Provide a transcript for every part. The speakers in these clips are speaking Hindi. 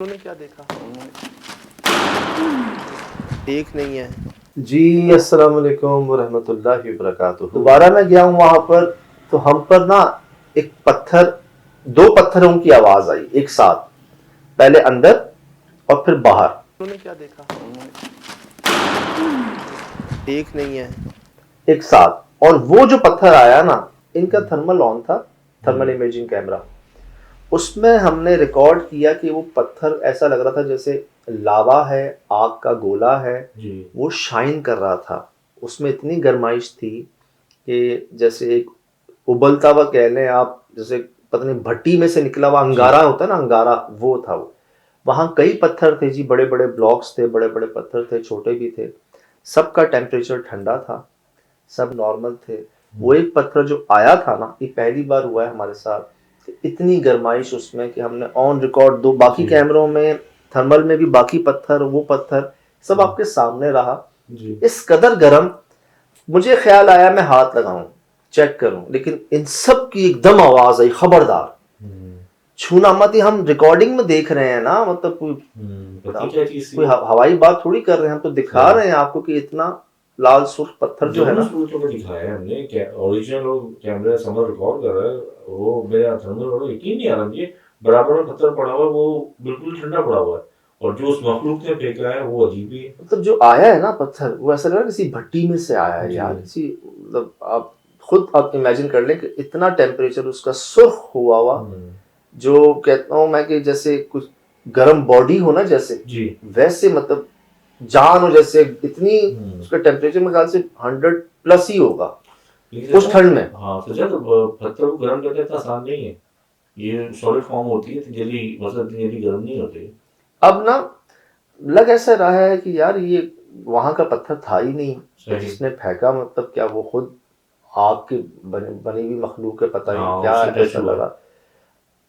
उन्होंने क्या देखा? एक नहीं है जी। अस्सलाम वालेकुम वरहमतुल्लाहि वबरकातुहू। दोबारा मैं गया हूँ वहां पर, तो हम पर ना एक पत्थर, दो पत्थरों की आवाज आई एक साथ, पहले अंदर और फिर बाहर। उन्होंने क्या देखा? एक नहीं है एक साथ। और वो जो पत्थर आया ना, इनका थर्मल ऑन था, थर्मल इमेजिंग कैमरा। उसमें हमने रिकॉर्ड किया कि वो पत्थर ऐसा लग रहा था जैसे लावा है, आग का गोला है, वो शाइन कर रहा था। उसमें इतनी गर्माइश थी कि जैसे एक उबलता हुआ कह लें आप, जैसे पता नहीं भट्टी में से निकला हुआ अंगारा होता है ना, अंगारा, वो था वो। वहां कई पत्थर थे जी, बड़े बड़े ब्लॉक्स थे, बड़े बड़े पत्थर थे, छोटे भी थे। सबका टेम्परेचर ठंडा था, सब नॉर्मल थे। वो एक पत्थर जो आया था ना, ये पहली बार हुआ है हमारे साथ। इतनी गर्माइश उसमें कि हमने ऑन रिकॉर्ड, दो बाकी कैमरों में, थर्मल में भी बाकी पत्थर, वो पत्थर सब आपके सामने रहा। इस कदर गर्म, मुझे ख्याल आया मैं हाथ लगाऊं, चेक करूं, लेकिन इन सब की एकदम आवाज आई, खबरदार छूना मत। ही हम रिकॉर्डिंग में देख रहे हैं ना, मतलब कोई हवाई बात थोड़ी कर रहे हैं, हम तो दिखा रहे हैं आपको कि इतना लाल सुर्ख पत्थर जो है ना। तो दिखाया हमने क्या ओरिजिनल कैमरा समझ रिकॉर्ड कर रहा है, वो मेरा थर्मल वाला यकीन नहीं आ रहा मुझे। बराबर में पत्थर पड़ा हुआ है, वो बिल्कुल ठंडा पड़ा हुआ है, और जो उस मखलूक ने फेंका है वो अजीब ही है। मतलब जो आया है ना पत्थर, वो ऐसा लग रहा है किसी भट्टी में से आया है यार, किसी, मतलब आप खुद आप इमेजिन कर लें कि इतना टेम्परेचर उसका सुर्ख हुआ जो कहता हूँ मैं कि जैसे कुछ गर्म बॉडी हो ना, जैसे वैसे, मतलब जान हो जैसे, इतनी उसका टेम्परेचर मेरे ख्याल से 100+ ही होगा उस ठंड में। हाँ तो जब पत्थर को गर्म करना इतना आसान नहीं है, ये सॉलिड फॉर्म होती है, जल्दी मतलब जल्दी गर्म नहीं होती। अब ना लग ऐसा रहा है कि यार ये वहां का पत्थर था ही नहीं, जिसने फेंका, मतलब क्या वो खुद आग के बनी हुई मखलूक है, पता नहीं क्या ऐसा लगा।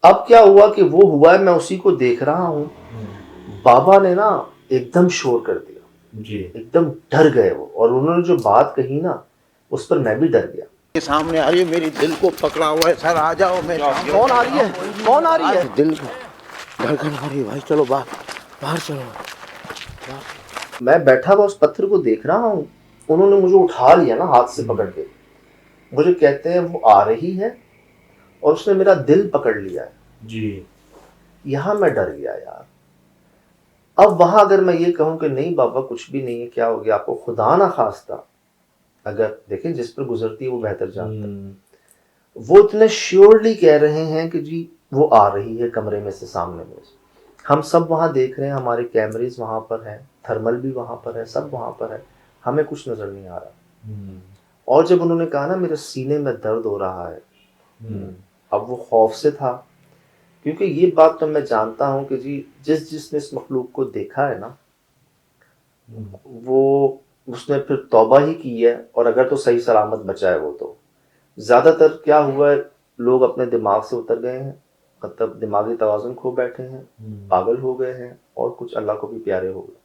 अब क्या हुआ कि वो हुआ है, मैं उसी को देख रहा हूँ। बाबा ने ना एकदम शोर कर दिया जी, एकदम डर गए वो, और उन्होंने जो बात कही ना, उस पर मैं भी डर गया। के सामने आ रही है, मेरी दिल को पकड़ा हुआ है, सर आ जाओ। मैं कौन आ रही है, कौन आ रही है? दिल धड़कन हो रही है भाई, चलो बाहर चलो। मैं बैठा हुआ उस पत्थर को देख रहा हूँ, उन्होंने मुझे उठा लिया ना हाथ से पकड़ के, मुझे कहते हैं वो आ रही है, और उसने मेरा दिल पकड़ लिया है जी। यहां मैं डर गया यार। अब वहां अगर मैं ये कहूं कि नहीं बाबा कुछ भी नहीं है, क्या हो गया आपको, खुदा ना खास्ता, अगर देखें जिस पर गुजरती है वो बेहतर जानता है। वो इतने श्योरली कह रहे हैं कि जी वो आ रही है कमरे में से, सामने में। हम सब वहां देख रहे हैं, हमारे कैमरेज वहां पर हैं, थर्मल भी वहां पर है, सब वहां पर है, हमें कुछ नजर नहीं आ रहा। और जब उन्होंने कहा ना मेरे सीने में दर्द हो रहा है, अब वो खौफ से था, क्योंकि ये बात तो मैं जानता हूं कि जी जिसने इस मखलूक को देखा है ना, वो उसने फिर तौबा ही की है, और अगर तो सही सलामत बचा है वो। तो ज्यादातर क्या हुआ है, लोग अपने दिमाग से उतर गए हैं, मतलब दिमागी तवाज़ुन खो बैठे हैं, पागल हो गए हैं, और कुछ अल्लाह को भी प्यारे हो गए।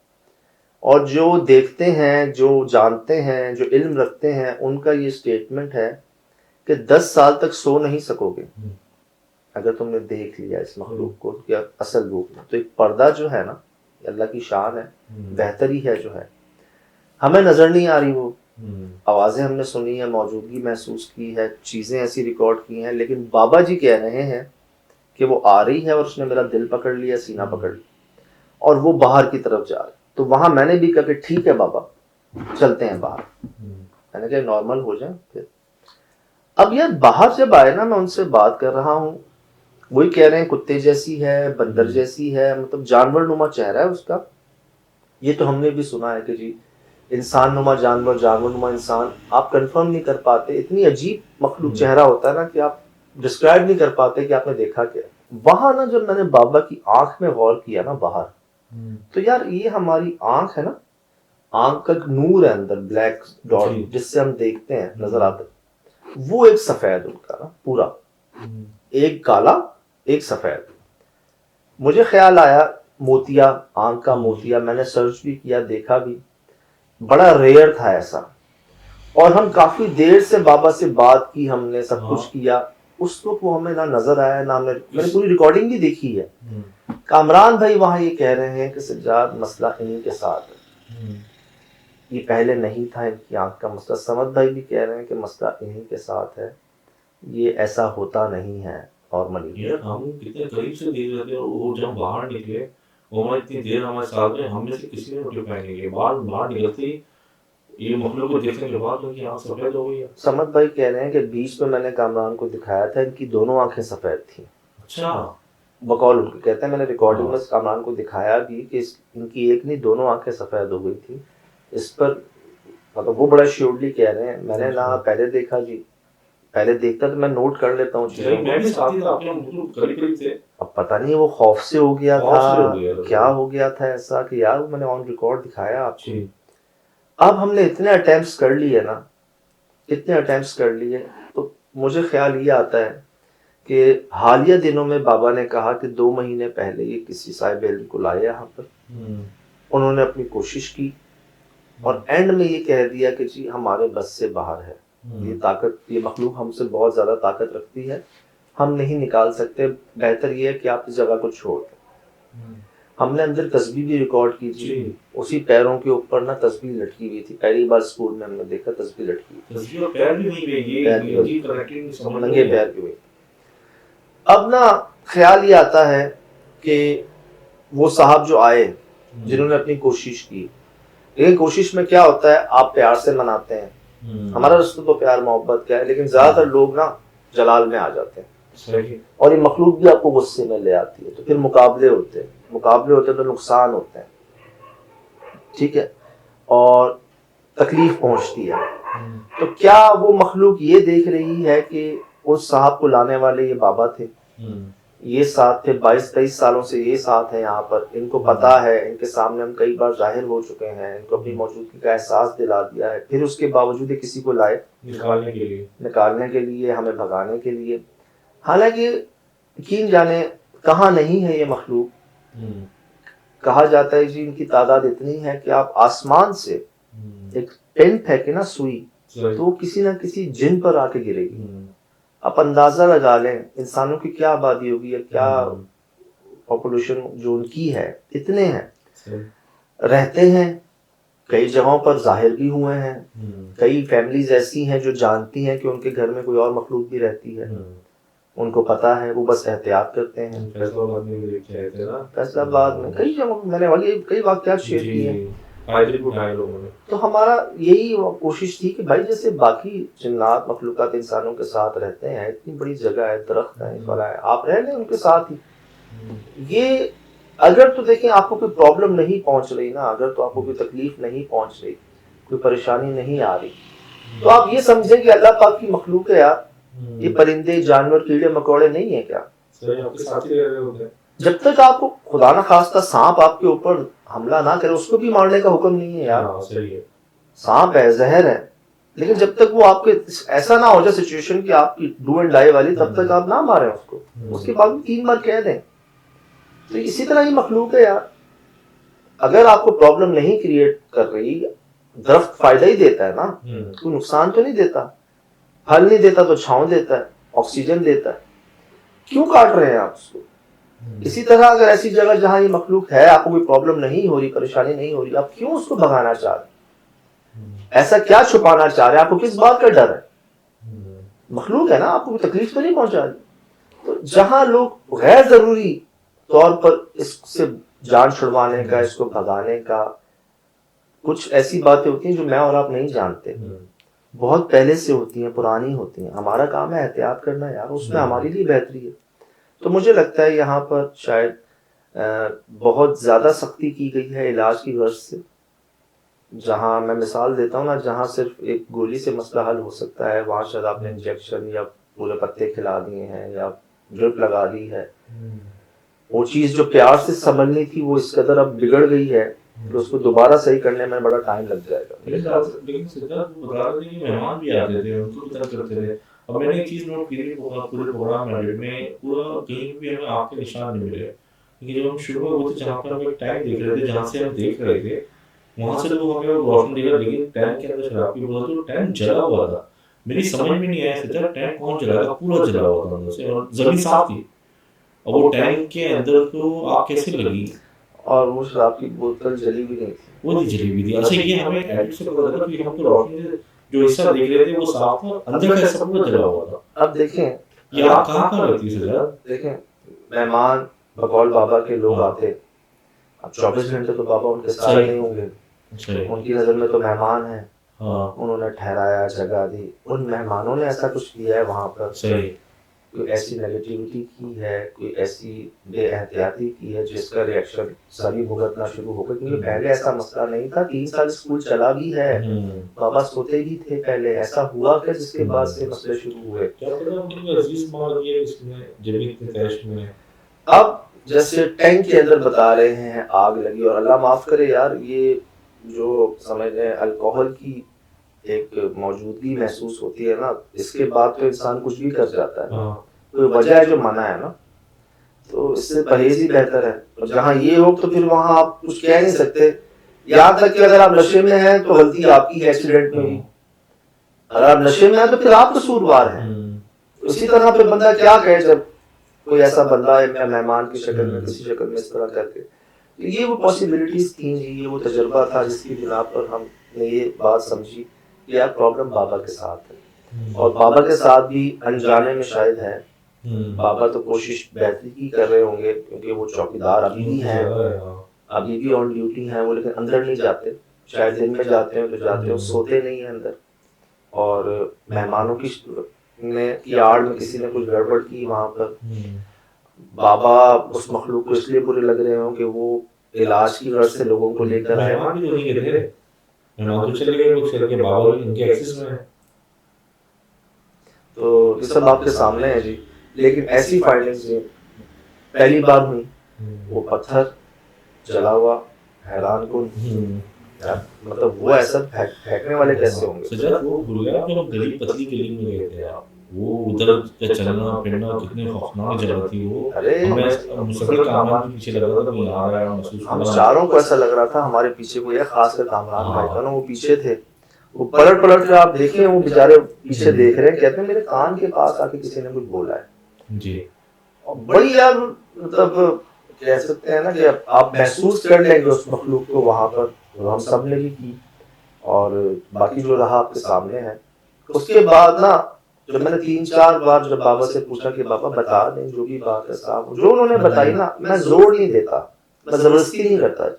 और जो देखते हैं, जो जानते हैं, जो इल्म रखते हैं, उनका ये स्टेटमेंट है कि 10 साल तक सो नहीं सकोगे अगर तुमने देख लिया इस मखलूक को या असल रूप में। तो एक पर्दा जो है ना, अल्लाह की शान है, बेहतर ही है जो है। हमें नजर नहीं आ रही वो आवाजें हमने सुनी है, मौजूदगी महसूस की है, चीजें ऐसी रिकॉर्ड की हैं, लेकिन बाबा जी कह रहे हैं कि वो आ रही है और उसने मेरा दिल पकड़ लिया, सीना पकड़ लिया, और वो बाहर की तरफ जा रही। तो वहां मैंने भी कहा कि ठीक है बाबा चलते हैं बाहर। मैंने कहा नॉर्मल हो जाए फिर। अब यार बाहर जब आए ना, मैं उनसे बात कर रहा हूँ, वही कह रहे हैं कुत्ते जैसी है, बंदर जैसी है, मतलब जानवर नुमा चेहरा है उसका। ये तो हमने भी सुना है कि जी इंसान नुमा जानवर, जानवर नुमा इंसान, आप कंफर्म नहीं कर पाते, इतनी अजीब मखलूक चेहरा होता है ना कि आप डिस्क्राइब नहीं कर पाते कि आपने देखा क्या। वहां ना जब मैंने बाबा की आंख में गौर किया ना बाहर, तो यार ये हमारी आंख है ना, आंख का नूर है अंदर, ब्लैक डॉट जिससे हम देखते हैं, नजर आता है, वो एक सफेद उनका ना पूरा, एक काला एक सफेद। मुझे ख्याल आया मोतिया, आंख का मोतिया, मैंने सर्च भी किया, देखा भी, बड़ा रेयर था ऐसा। और हम काफी देर से बाबा से बात की, हमने सब कुछ किया, उस वक्त वो हमें ना नजर आया, ना मैंने पूरी रिकॉर्डिंग भी देखी है, कामरान भाई वहाँ ये कह रहे हैं कि सज्जाद मसला इन्हीं के साथ है, ये पहले नहीं था इनकी आंख का मसला। समद भाई भी कह रहे हैं कि मसला इन्हीं के साथ है, ये ऐसा होता नहीं है। और मनी यार हम कितने करीब से देख रहे थे, और वो जब बाहर निकले, वो हमारे इतनी देर हमारे साथ में, हम में से किसी ने नोटिफाई नहीं किया। बाहर बाहर निकलती ये मखलूक को देखने के बाद उनकी आँख सफेद हो गई है। समद भाई कह रहे हैं कि बीच में मैंने कामरान को दिखाया था, इनकी दोनों आंखें सफेद थी। अच्छा, बकौल उनके कहते हैं, मैंने रिकॉर्डिंग में कामरान को दिखाया भी कि इनकी एक नहीं दोनों आंखें सफेद हो गई थी। इस पर मतलब वो बड़ा श्योरली कह रहे हैं, मैंने ना पहले देखा जी, पहले देखता तो मैं नोट कर लेता हूँ चीज़ों मैं भी को। साथ था, आपके मखलूक करीब करीब थे। अब पता नहीं वो खौफ से हो गया खौफ से था, हो गया था। क्या हो गया था ऐसा कि यार वो मैंने ऑन रिकॉर्ड दिखाया आपको। जी। अब हमने इतने अटेम्प्ट्स कर लिए ना, इतने अटेम्प्ट्स कर लिए, तो मुझे ख्याल ये आता है कि हालिया दिनों में बाबा ने कहा कि 2 महीने पहले ये किसी साहिब इल्म को लाया यहाँ पर, उन्होंने अपनी कोशिश की और एंड में ये कह दिया कि जी हमारे बस से बाहर है, ये ताकत, ये मखलूक हमसे बहुत ज़्यादा ताकत रखती है, हम नहीं निकाल सकते, बेहतर ये है कि आप इस जगह को छोड़ दें। हमने अंदर तस्बीह भी रिकॉर्ड की थी, उसी पैरों के ऊपर ना तस्बीह लटकी हुई थी, पहली बार स्कूल में हमने देखा तस्बीह लटकी हुई, तस्वीर पैर भी वहीं पे, ये अजीब कनेक्टिंग समझ नंगे नहीं पैर भी हुई। अब ना ख्याल ये आता है कि वो साहब जो आए जिन्होंने अपनी कोशिश की, लेकिन कोशिश में क्या होता है, आप प्यार से मनाते हैं, हमारा रिश्ता तो प्यार मोहब्बत का है, लेकिन ज्यादातर लोग ना जलाल में आ जाते हैं सही। और ये मखलूक भी आपको गुस्से में ले आती है, तो फिर मुकाबले होते हैं तो नुकसान होते हैं, ठीक है, और तकलीफ पहुंचती है। तो क्या वो मखलूक ये देख रही है कि उस साहब को लाने वाले ये बाबा थे, ये साथ थे, 22-23 सालों से ये साथ है यहाँ पर, इनको पता है, इनके सामने हम कई बार जाहिर हो चुके हैं, इनको अपनी मौजूदगी का एहसास दिला दिया है, फिर उसके बावजूद ये किसी को लाए निकालने के लिए, हमें भगाने के लिए। हालांकि यकीन जाने कहाँ नहीं है ये मखलूक। कहा जाता है जी इनकी तादाद इतनी है कि आप आसमान से एक पेन फेंके ना सुई, तो किसी ना किसी जिन पर आके गिरेगी। आप अंदाजा लगा लें इंसानों की क्या आबादी होगी या क्या पॉपुलेशन जो उनकी है, इतने हैं, रहते हैं कई जगहों पर, जाहिर भी हुए हैं, कई फैमिलीज ऐसी हैं जो जानती हैं कि उनके घर में कोई और मखलूक भी रहती है, उनको पता है, वो बस एहतियात करते हैं। फैसलाबाद में कई जगहों मैंने कई वाक़यात शेयर किए हैं। तो हमारा यही कोशिश थी कि भाई जैसे बाकी जिन्नात मखलूकात इंसानों के साथ रहते हैं, इतनी बड़ी जगह है, दरख्त है, फला है, आप रह लें उनके साथ ही। ये अगर तो देखें आपको कोई प्रॉब्लम नहीं पहुंच रही ना, अगर तो आपको कोई तकलीफ नहीं पहुंच रही, कोई परेशानी नहीं आ रही, तो आप ये समझें कि अल्लाह पाक की मखलूक है यार, ये परिंदे जानवर कीड़े मकोड़े नहीं है क्या, आपके साथ ही रह रहे होते हैं। जब तक आपको खुदा ना खास्ता सांप आपके ऊपर हमला ना करे, उसको भी मारने का हुक्म नहीं है यार। सही है, सांप है, जहर है, लेकिन जब तक वो आपके ऐसा ना हो जाए सिचुएशन कि आपकी डू एंड डाई वाली, तब तक आप ना मारें उसको, उसके बाद भी 3 बार कह दें। तो इसी तरह ही मखलूक है यार, अगर आपको प्रॉब्लम नहीं क्रिएट कर रही, दरख्त फायदा ही देता है ना, कोई नुकसान तो नहीं देता, फल नहीं देता तो छांव देता है, ऑक्सीजन देता है, क्यों काट रहे हैं आप उसको। इसी तरह अगर ऐसी जगह जहां ये मखलूक है, आपको कोई प्रॉब्लम नहीं हो रही, परेशानी नहीं हो रही, आप क्यों उसको भगाना चाह रहे, ऐसा क्या छुपाना चाह रहे हैं, आपको किस बात का डर है, मखलूक है ना, आपको कोई तकलीफ तो नहीं पहुंचा रही। तो जहां लोग गैर जरूरी तौर पर इससे जान छुड़वाने का, इसको भगाने का, कुछ ऐसी बातें होती हैं जो मैं और आप नहीं जानते, बहुत पहले से होती हैं, पुरानी होती हैं, हमारा काम है एहतियात करना यार, उसमें हमारे लिए बेहतरी है। तो मुझे लगता है यहाँ पर शायद बहुत ज़्यादा सख्ती की गई है इलाज की गर्ज से। जहाँ मैं मिसाल देता हूँ ना, जहाँ सिर्फ एक गोली से मसला हल हो सकता है, वहाँ शायद आपने इंजेक्शन या पूरे पत्ते खिला दिए हैं या ड्रिप लगा दी है। वो चीज़ जो प्यार से संभलनी थी वो इस कदर अब बिगड़ गई है कि उसको दोबारा सही करने में बड़ा टाइम लग जाएगा। लेकिन मेहमान भी आते थे, उनको भी तरह करते थे। अब मैंने एक चीज़ नोट की थी, पूरे प्रोग्राम में पूरा कहीं भी हमें आँख के निशान नहीं मिले, क्योंकि जब हम शुरू में वो थे जहाँ पर हम एक टैंक देख रहे थे, जहाँ से हम देख रहे थे वहाँ से लोग हमें रोशनी दिख रहा, लेकिन टैंक के अंदर शराब की बोतल, तो टैंक जला हुआ था। मेरी समझ में नहीं आया था टैंक कौन जलाएगा, पूरा जला हुआ था अंदर से और जमीन साफ थी। और वो टैंक के अंदर तो आग कैसे लगी? और वो शराब की बोतल जली भी नहीं थी। वो नहीं जली हुई थी। अच्छा, ये हमें एडिट से पता लगा कि हम तो रोशनी से जो हिस्सा देख रहे थे वो साफ था, अंदर का हिस्सा पूरा जला हुआ था। अब देखें, ये आग कहाँ लगती है सर? देखें, मेहमान बकौल बाबा के लोग आते, अब 24 घंटे तो बाबा उनके साथ नहीं होंगे, उनकी नज़र में तो मेहमान है। हाँ, उन्होंने ठहराया, जगह दी, उन मेहमानों ने ऐसा कुछ किया है वहाँ पर, सही। कोई ऐसी नेगेटिविटी की है, कोई ऐसी बेएहतियाती की है जिसका रिएक्शन सभी भुगतना शुरू हो गए। क्योंकि पहले ऐसा मसला नहीं था, 3 साल स्कूल चला भी है, बाबा सोते भी थे पहले, ऐसा हुआ क्या जिसके बाद से मसले शुरू हुए। क्या पता उनकी अजीज मार दिए इसमें जमीन के तहश में। अब जैसे टैंक के अंदर बता रहे हैं आग लगी, और अल्लाह माफ करे यार, ये जो समझ लें अल्कोहल की एक मौजूदगी महसूस होती है ना, इसके बाद तो इंसान कुछ भी कर जाता है। कोई वजह है जो मना है ना, तो इससे परहेज ही बेहतर है। और जहाँ ये हो तो फिर वहाँ आप कुछ कह नहीं सकते। यहाँ तक कि अगर आप नशे में हैं तो गलती आपकी है एक्सीडेंट में भी, अगर आप नशे में हैं तो फिर आप कसूरवार हैं। इसी तरह फिर बंदा क्या कहे जब कोई ऐसा बंदा है मेहमान की शक्ल में, किसी शक्ल में इस तरह करके। तो ये वो पॉसिबिलिटीज थी जी, ये वो तजुर्बा था जिसकी बिना पर हमने ये बात समझी कि यार प्रॉब्लम बाबा के साथ है, और बाबा के साथ भी अनजाने में शायद है। बाबा तो कोशिश बेहतरी की कर रहे होंगे, क्योंकि वो चौकीदार अभी भी हैं, अभी भी ऑन ड्यूटी हैं वो, लेकिन अंदर नहीं जाते। शायद दिन में जाते हैं तो जाते हैं, सोते नहीं है अंदर। और मेहमानों की आड़ में किसी ने कुछ गड़बड़ की वहाँ पर, बाबा उस मखलूक को इसलिए बुरे लग रहे हो कि वो इलाज की गर्ज से लोगों को लेकर आए। मेहमान भी तो नहीं गए थे, मेहमान तो चले गए, लोग चले गए, बाबा इनके एक्सेस में है। तो ये सब आपके सामने है जी। लेकिन ऐसी फाइंडिंग्स जी पहली बार हुई। वो पत्थर जला हुआ, हैरान कुन, मतलब वो ऐसा फेंकने वाले कैसे होंगे। सजा वो भूल गया जो गली पतली गली में गए थे आप, वो उधर चलना फिरना कितने खौफनाक जगह थी वो। अरे हमें मुसलसल कामरान के पीछे लग रहा था कि आ रहा है महसूस हम चारों को ऐसा लग रहा था हमारे पीछे कोई है, खासकर कामरान भाई का ना, वो पीछे थे। वो पलट पलट के आप देखें, वो बेचारे पीछे देख रहे हैं, कहते हैं मेरे कान के पास आके किसी ने कुछ बोला है जी। और बड़ी यार मतलब कह सकते हैं ना कि आप महसूस कर लेंगे उस मखलूक को वहां पर, जो हम सब ने भी की, और बाकी जो रहा आपके सामने है। उसके बाद ना जब मैंने 3-4 बार जब बाबा से पूछा कि बाबा बता दें जो भी बात है साहब, जो उन्होंने बताई ना, मैं जोर नहीं देता, मैं जबरदस्ती नहीं करता।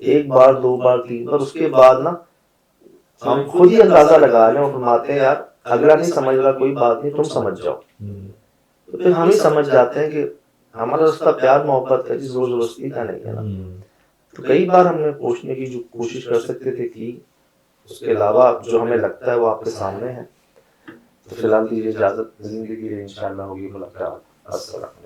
1 बार 2 बार 3 बार, उसके बाद ना हम खुद ही अंदाजा लगा लें और फरमाते हैं यार अगला नहीं समझ रहा कोई बात नहीं, तुम समझ जाओ। तो फिर हम ही समझ जाते हैं कि हमारा रास्ता प्यार मोहब्बत का, जोर जबरदस्ती का नहीं है ना। तो कई बार हमने पूछने की जो कोशिश कर सकते थे की, उसके अलावा जो हमें लगता है वो आपके सामने है। तो फिलहाल दीजिए इजाजत, जिंदगी इंशाअल्लाह होगी मुलाकात। अस्सलाम।